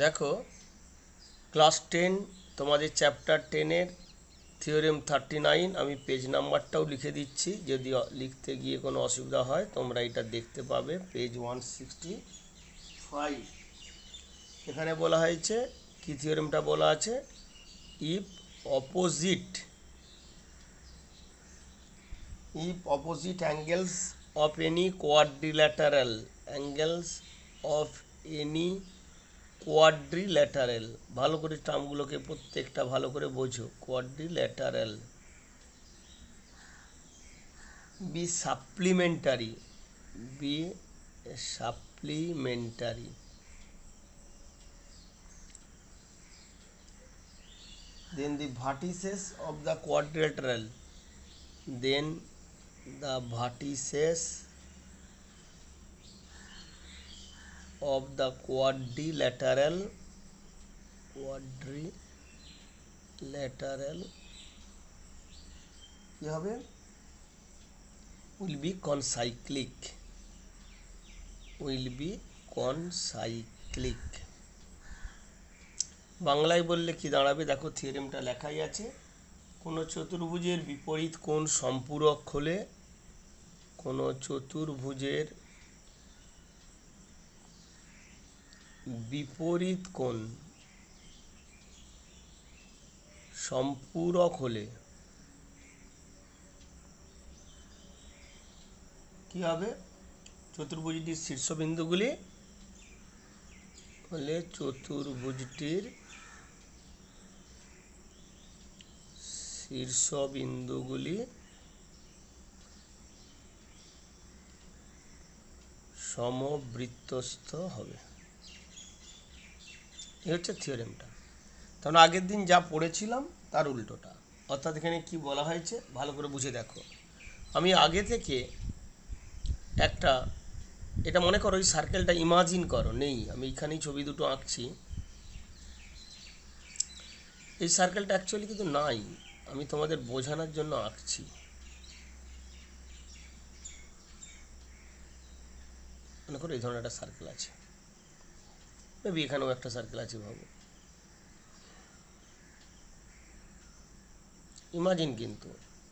দেখো ক্লাস 10 তোমাদের chapter 10-এর theorem 39 আমি পেজ নাম্বারটাও লিখে দিচ্ছি, যদি লিখতে গিয়ে কোনো অসুবিধা হয় তোমরা এটা দেখতে পাবে। পেজ 165। এখানে বলা হয়েছে কি, থিওরেমটা বলা আছে, if opposite angles of any quadrilateral ভালো করে টার্মগুলোকে প্রত্যেকটা ভালো করে বোঝো। Quadrilateral be supplementary then the vertices of the quadrilateral কি হবে, will be concyclic বাংলায় বললে কি দাঁড়াবে, দেখো থিওরেমটা লেখাই আছে। কোনো চতুর্ভুজের বিপরীত কোণ সম্পূরক হলে কি হবে, চতুর্ভুজটির শীর্ষবিন্দুগুলি সমবৃত্তস্থ হবে। এই হচ্ছে থিওরেমটা। তখন আগের দিন যা পড়েছিলাম তার উল্টোটা, অর্থাৎ এখানে কি বলা হয়েছে ভালো করে বুঝে দেখো। আমি আগে থেকে একটা, এটা মনে করো এই সার্কেলটা ইমাজিন করো, নেই, আমি এখানেই ছবি দুটো আঁকছি। এই সার্কেলটা অ্যাকচুয়ালি কিন্তু নাই, আমি তোমাদের বোঝানোর জন্য আঁকছি। মনে করো এই ধরনের একটা সার্কেল আছে, মেবি এখানেও একটা সার্কেল আছে, ভাবো ইমাজিন, কিন্তু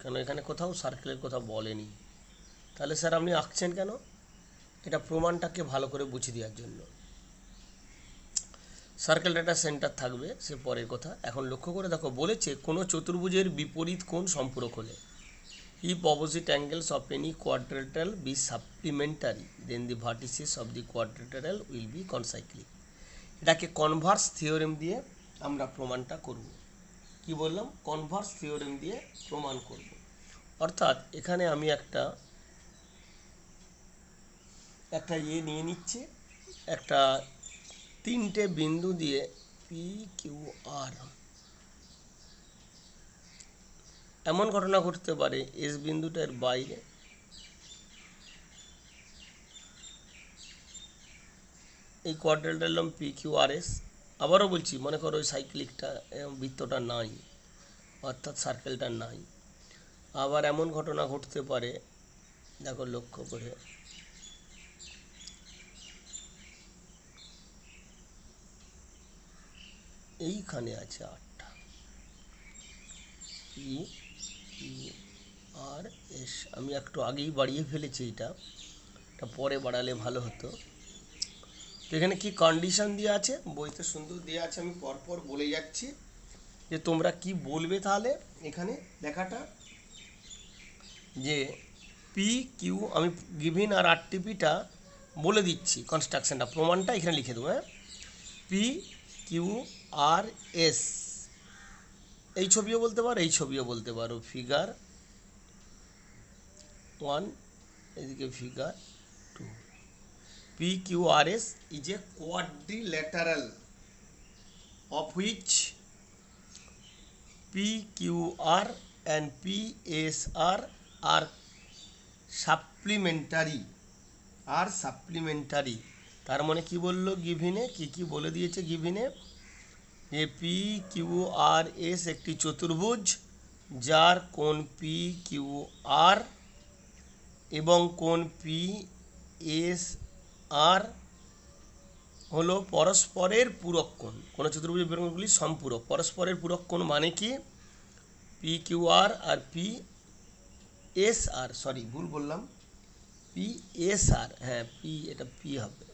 কেন এখানে কোথাও সার্কেলের কথা বলেনি। তাহলে স্যার আপনি আঁকছেন কেন? এটা প্রমাণটাকে ভালো করে বুঝিয়ে দেওয়ার জন্য। সার্কেলটা একটা সেন্টার থাকবে, সে পরের কথা। এখন লক্ষ্য করে দেখো, বলেছে কোনো চতুর্ভুজের বিপরীত কোণ সম্পূরক হলে, if opposite angles of any quadrilateral be supplementary then the vertices of the quadrilateral will be concyclic। এটাকে কনভার্স থিওরেম দিয়ে আমরা প্রমাণটা করব। কি বললাম? কনভার্স থিওরেম দিয়ে প্রমাণ করব। অর্থাৎ এখানে আমি একটা নিয়ে নিচ্ছি, একটা তিনটে বিন্দু দিয়ে পি কিউ আর, এমন ঘটনা ঘটতে পারে এস বিন্দুটার বাইরে এই quadrilateral P Q R S. আবারও বলছি, মনে করো ওই সাইক্লিকটা বৃত্তটা নাই, অর্থাৎ সার্কেলটা নাই। আবার এমন ঘটনা ঘটতে পারে, দেখো লক্ষ্য করে, এইখানে আছে 8টা পি কিউ আর এস। আমি একটু আগেই বাড়িয়ে ফেলেছি, এটা পরে বাড়ালে ভালো হতো। তো এখানে কি কন্ডিশন দেওয়া আছে, বইতে সুন্দর দেওয়া আছে, আমি পরপর বলে যাচ্ছি যে তোমরা কি বলবে। তাহলে এখানে লেখাটা যে পি কিউ, আমি গিভিন আর আরটিপিটা বলে দিচ্ছি, কনস্ট্রাকশনটা, প্রমাণটা এখানে লিখে দেবো। হ্যাঁ, পি কিউ আর এস, এই ছবিও বলতে পারো, এই ছবিও বলতে পারো, ফিগার 1, এদিকে figure 2। PQRS is a quadrilateral of which PQR and PSR are supplementary। তার মানে কি বললো গিভিনে, কি বলে দিয়েছে গিভিনে, যে PQRS একটি চতুর্ভুজ যার কোণ PQR এবং কোণ PSR হলো পরস্পরের পূরক কোণ। কোনো চতুর্ভুজ বেরঙগুলি সম্পূরক। পরস্পরের পূরক কোণ মানে কি? পি কিউ আর আর পি এস আর, সরি ভুল বললাম, পি এস আর, হ্যাঁ পি, এটা পি হবে,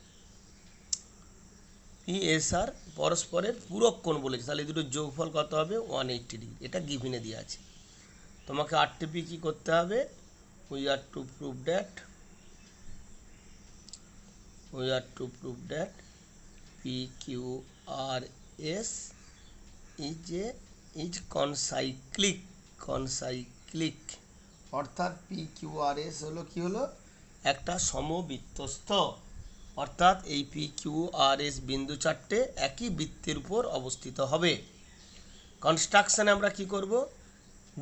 পি এস আর পরস্পরের পূরক কোণ বলেছে, তাহলে এই দুটো যোগফল কত হবে? 180 ডিগ্রি। এটা গিভিনে দিয়ে আছে। তোমাকে আরটিপি কি করতে হবে? We are to prove that P Q R S is concyclic, অর্থাৎ পি কিউ আর এস হলো কি হলো? একটা সমবৃত্তস্থ, অর্থাৎ এই পি কিউ আর এস বিন্দু চারটে একই বৃত্তের উপর অবস্থিত হবে। কনস্ট্রাকশানে আমরা কি করব?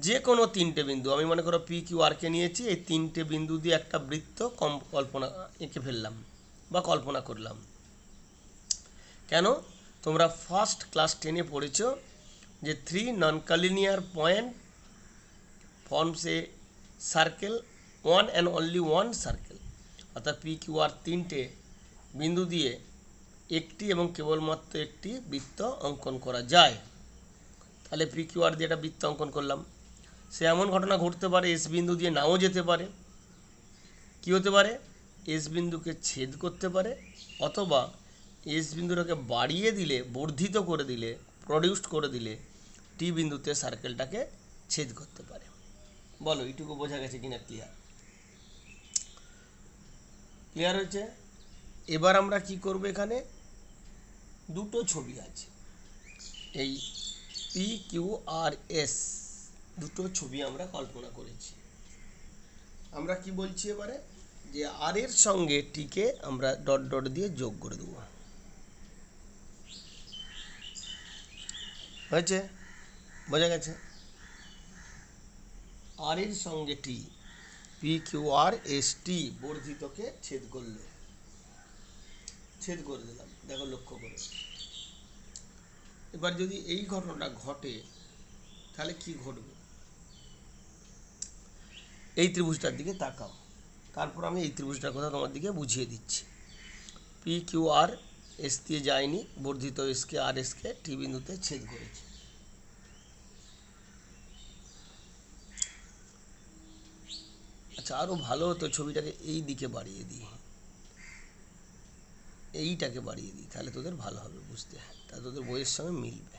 যে কোনো তিনটে বিন্দু, আমি মনে করো পি কিউ আরকে নিয়েছি, এই তিনটে বিন্দু দিয়ে একটা বৃত্ত কল্পনা এঁকে ফেললাম বা কল্পনা করলাম। কেন? তোমরা ফার্স্ট ক্লাস 10-এ পড়েছ যে 3 non-collinear point forms a circle, one and only one circle, অর্থাৎ পি কিউ আর তিনটে বিন্দু দিয়ে একটি এবং কেবলমাত্র একটি বৃত্ত অঙ্কন করা যায়। তাহলে পি কিউ আর দিয়ে একটা বৃত্ত অঙ্কন করলাম। সে এমন ঘটনা ঘটতে পারে এস বিন্দু দিয়ে নাও যেতে পারে। কি হতে পারে? এস বিন্দুকে ছেদ করতে পারে, অথবা এস বিন্দুটাকে বাড়িয়ে দিলে, বর্ধিত করে দিলে, প্রডিউসড করে দিলে টি বিন্দুতে সার্কেলটাকে ছেদ করতে পারে। বলো এইটুকু বোঝা গেছে কিনা? ক্লিয়ার হয়েছে? এবার আমরা কি করব? এখানে দুটো ছবি আছে, এই পি কিউ আর এস দুটো ছবি আমরা কল্পনা করেছি। আমরা কি বলছি এবারে? যে আর এর সঙ্গে টিকে আমরা ডট ডট দিয়ে যোগ করে দেবো। হয়েছে? বোঝা গেছে? আর এর সঙ্গে টি, P Q R S T বর্ধিতকে ছেদ করলো, ছেদ করে দিলাম। দেখো লক্ষ্য করে, এবার যদি এই ঘটনাটা ঘটে তাহলে কি ঘটবে? এই ত্রিভুজটার দিকে তাকাও, তারপর আমি এই ত্রিভুজটার কথা তোমার দিকে বুঝিয়ে দিচ্ছি। পি কিউ আর এস দিয়ে যায়নি, বর্ধিত এসকে আর এসকে টি বিন্দুতে ছেদ করেছে। আচ্ছা, আরও ভালো হতো ছবিটাকে এই দিকে বাড়িয়ে দিই, এইটাকে বাড়িয়ে দিই, তাহলে তোদের ভালো হবে বুঝতে, তাহলে তোদের বইয়ের সঙ্গে মিলবে।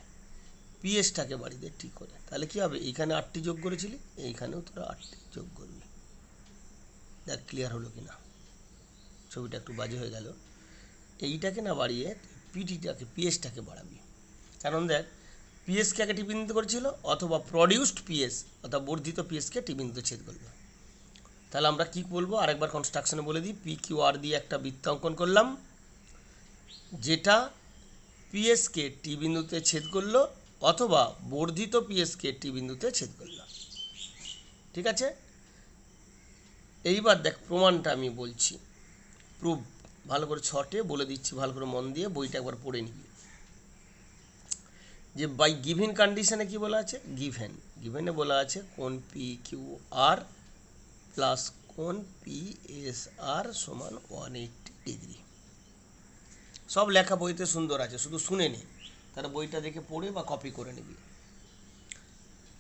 পিএসটাকে বাড়িয়ে দে ঠিক করে, তাহলে কি হবে? এইখানে 8টি যোগ করেছিলি, এইখানেও তোরা 8টি যোগ করবি। দেখ ক্লিয়ার হলো কি না? ছবিটা একটু বাজে হয়ে গেল। এইটাকে না বাড়িয়ে পিটিটাকে, পিএসটাকে বাড়াবি। কারণ দেখ, পিএসকে আগে টি বিন্দুতে করেছিল, অথবা প্রডিউসড পিএস অর্থাৎ বর্ধিত পিএসকে টি বিন্দুতে ছেদ করলো। তাহলে আমরা কি বলবো? আরেকবার কনস্ট্রাকশনে বলে দিই। পি কিউ আর দিয়ে একটা বৃত্ত অঙ্কন করলাম, যেটা পিএসকে টি বিন্দুতে ছেদ করলো, অথবা বর্ধিত পিএসকে টি বিন্দুতে ছেদ করলো। ঠিক আছে? এইবার দেখ প্রমাণটা আমি বলছি, প্রুফ ভালো করে ছটে বলে দিচ্ছি, ভালো করে মন দিয়ে বইটা একবার পড়ে নিবি। যে বাই গিভেন কন্ডিশনে কি বলা আছে? গিভেনে বলা আছে কোণ পি কিউ আর প্লাস কোণ পি এস আর সমান 180 ডিগ্রি। সব লেখা বইতে সুন্দর আছে, শুধু শুনে নে, তারা বইটা দেখে পড়ে বা কপি করে নিবি।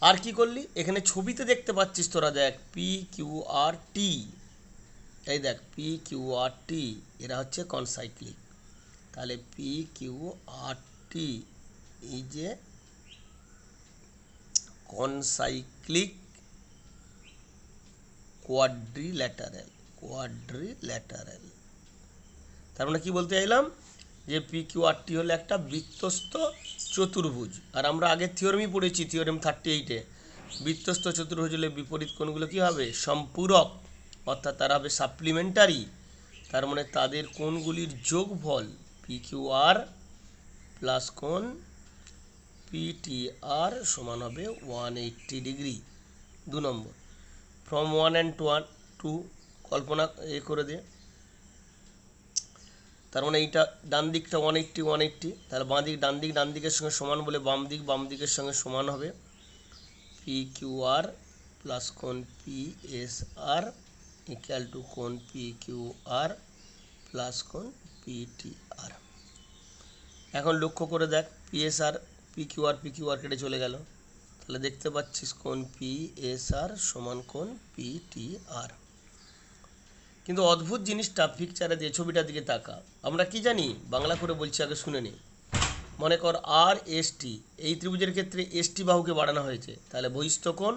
আর কি করলি? এখানে ছবিতে দেখতে পাচ্ছিস তোরা, দেখ পি কিউ আর টি, এই দেখ পি কিউ আর টি, এরা হচ্ছে কনসাইক্লিক। তাহলে P Q R T is a concyclic quadrilateral. তার মানে কি বলতে চাইলাম? যে পি কিউ আর টি হলো একটা বৃত্তস্থ চতুর্ভুজ। আর আমরা আগের থিওরেমই পড়েছি, থিওরেম 38-এ, বৃত্তস্থ চতুর্ভুজ হলে বিপরীত কোণগুলো কী হবে? সম্পূরক, অর্থাৎ তারা হবে সাপ্লিমেন্টারি। তার মানে তাদের কোণগুলির যোগফল পি কিউ আর প্লাস কোণ পিটি আর সমান হবে 180 ডিগ্রি। 2 নম্বর, ফ্রম 1 and 2 কল্পনা করে দে। তার মানে এইটা ডান দিকটা 180, তাহলে বাঁ দিক ডান দিকের সঙ্গে সমান বলে বাম দিকের সঙ্গে সমান হবে পি কিউ আর প্লাস কোণ P S R equal to কোণ পি কিউ আর প্লাস কোণ পিটি আর। এখন লক্ষ্য করে দেখ পিএসআর পিকিউআর কেটে চলে গেল, তাহলে দেখতে পাচ্ছিস কোণ পিএসআর সমান কোণ পিটিআর। কিন্তু অদ্ভুত জিনিসটা পিকচারে দিয়ে ছবিটার দিকে তাকা। আমরা কি জানি, বাংলা করে বলছি, আগে শুনে নি। মনে কর আর এস টি, এই ত্রিভুজের ক্ষেত্রে এসটি বাহুকে বাড়ানো হয়েছে, তাহলে বহিস্থ কোণ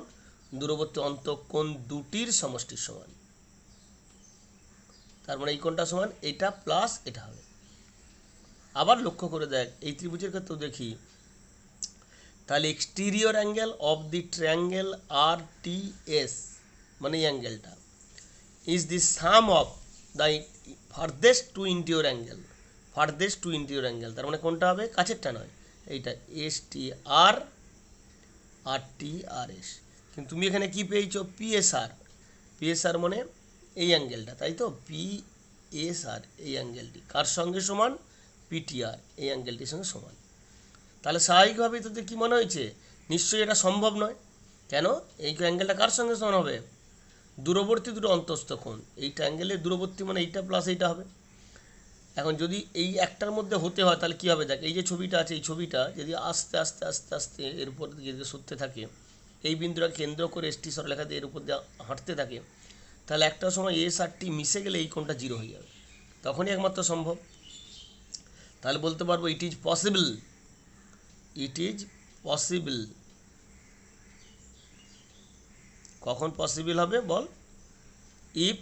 দূরবর্তী অন্তঃকোণ দুটির সমষ্টির সমান। তার মানে এই কোণটা সমান এটা প্লাস এটা হবে। আবার লক্ষ্য করে দেখ এই ত্রিভুজের ক্ষেত্রেও দেখি, তাহলে exterior angle of the triangle R T S, মানে এই অ্যাঙ্গেলটা is the sum of the farthest two interior angle, তার মানে কোনটা হবে, কাছেরটা নয়, এইটা এস টি আর আর টি আর এস। কিন্তু তুমি এখানে কি পেয়েছো, পিএসআর মানে এই অ্যাঙ্গেলটা, তাই তো, পিএসআর এই অ্যাঙ্গেলটি কার সঙ্গে সমান, পিটিআর এই অ্যাঙ্গেলটির সঙ্গে সমান। তাহলে স্বাভাবিকভাবেই তোদের কী মনে হয়েছে, নিশ্চয়ই এটা সম্ভব নয়। কেন, এই অ্যাঙ্গেলটা কার সঙ্গে সমান হবে, দূরবর্তী দুটো অন্তস্থ কোণ। এইটা অ্যাঙ্গেলের দূরবর্তী মানে এইটা প্লাস এইটা হবে। এখন যদি এই একটার মধ্যে হতে হয় তাহলে কী হবে, দেখ এই যে ছবিটা আছে, এই ছবিটা যদি আস্তে আস্তে আস্তে আস্তে এর উপর দিকে সরতে থাকে, এই বিন্দুটা কেন্দ্র করে এসটি সরলরেখা দিয়ে এর উপর দিয়ে হাঁটতে থাকে, তাহলে একটা সময় এস আর টি মিশে গেলে এই কোণটা জিরো হয়ে যাবে, তখনই একমাত্র সম্ভব। তাহলে বলতে পারবো ইট ইজ পসিবল। কখন পসিবল হবে বল, ইফ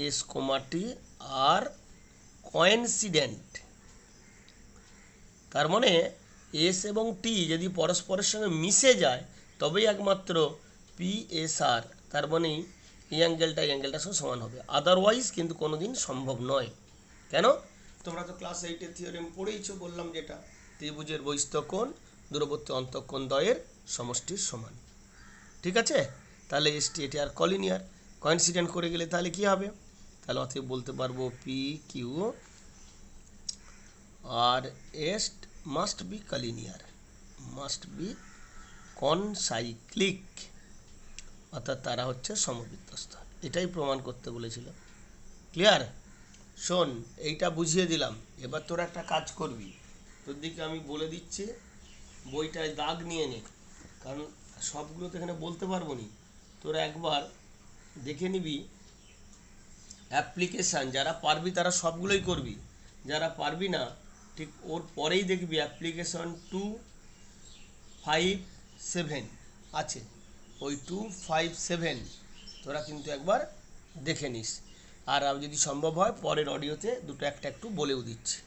এস কমাটি আর কোইন্সিডেন্ট। তার মানে এস এবং টি যদি পরস্পরের সঙ্গে মিশে যায় তবেই একমাত্র পিএসআর, তার মানে এই অ্যাঙ্গেলটার সঙ্গে সমান হবে, আদারওয়াইজ কিন্তু কোনোদিন সম্ভব নয়। কেন, তোমরা তো ক্লাস 8-এর থিওরেম পড়েইছো, বললাম যেটা, ত্রিভুজের বহিস্থ কোণ দূরবর্তী অন্তঃকোণ দ্বয়ের সমষ্টির সমান। ঠিক আছে, তাহলে এসটি এটি আর কলিনিয়ার, কোইন্সিডেন্ট করে গেলে তাহলে কি হবে, তাহলে অতএব বলতে পারবো P Q R S must be collinear, must be concyclic, অর্থাৎ তারা হচ্ছে সমবৃত্তস্থ। এটাই প্রমাণ করতে বলেছিল। ক্লিয়ার? শোন, এইটা বুঝিয়ে দিলাম, এবার তোরা একটা কাজ করবি, তোর দিকে আমি বলে দিচ্ছি, বইটায় দাগ নিয়ে নে, কারণ সবগুলো তো এখানে বলতে পারবো নি। তোরা একবার দেখে নিবি অ্যাপ্লিকেশান, যারা পারবি তারা সবগুলোই করবি, যারা পারবি না ঠিক ওর পরেই দেখবি অ্যাপ্লিকেশন 257 আছে, ওই 257 তোরা কিন্তু একবার দেখে নিস। আর যদি সম্ভব হয় পরের অডিওতে দুটো একটা একটু বলেও দিচ্ছি।